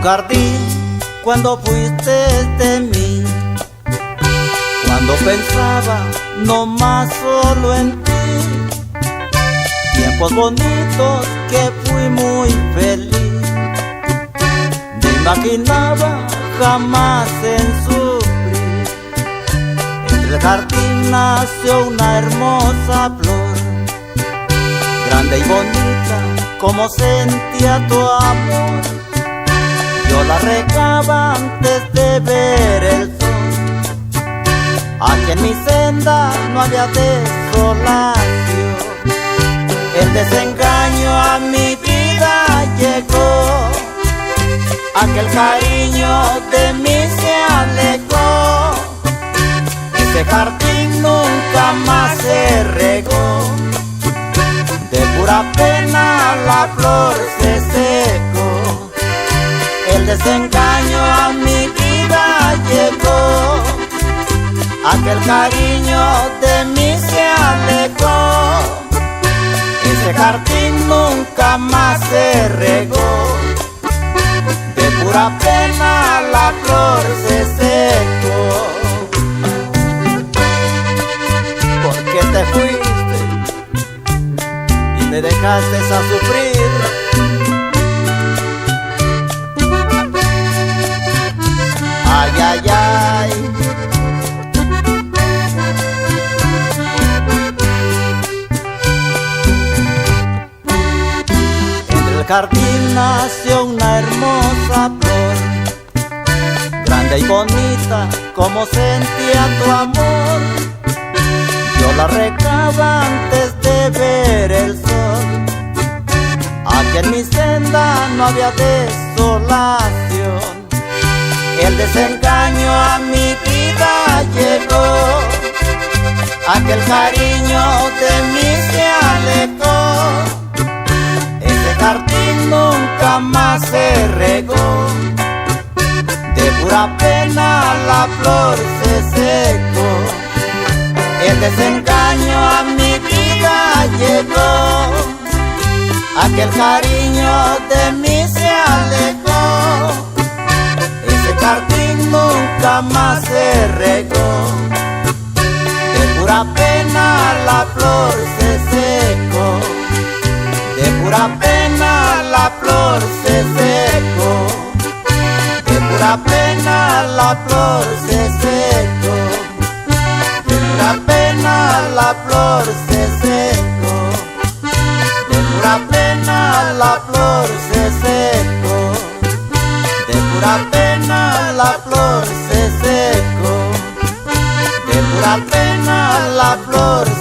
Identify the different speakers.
Speaker 1: jardín cuando fuiste de mí, cuando pensaba no más solo en ti. Tiempos bonitos que fui muy feliz, no imaginaba jamás en sufrir. Entre el jardín nació una hermosa flor, grande y bonita como sentía tu amor. Yo la regaba antes de ver el sol. Aquí en mi senda no había desolación. El desengaño a mi vida llegó, aquel cariño de mí se alejó. Ese jardín nunca más se regó, de pura pena la flor se secó. El desengaño a mi vida llegó, aquel cariño de mí se alejó. Ese jardín nunca más se regó, de pura pena la flor se secó. ¿Por qué te fuiste y me dejaste a sufrir? Ay, ay, ay. Entre el jardín nació una hermosa flor, grande y bonita como sentía tu amor. Yo la regaba antes de ver el sol. Aquí en mi senda no había desolación. El desengaño a mi vida llegó, aquel cariño de mí se alejó. Ese jardín nunca más se regó, de pura pena la flor se secó. El desengaño a mi vida llegó, aquel cariño de mí se alejó. Ese jardín nunca más se regó, de pura pena la flor se secó. De pura pena la flor se secó, de pura pena la flor se secó. De pura pena la flor se secó, de pura pena la flor se secó. De pura pena la flor se secó, de pura pena la flor se secó.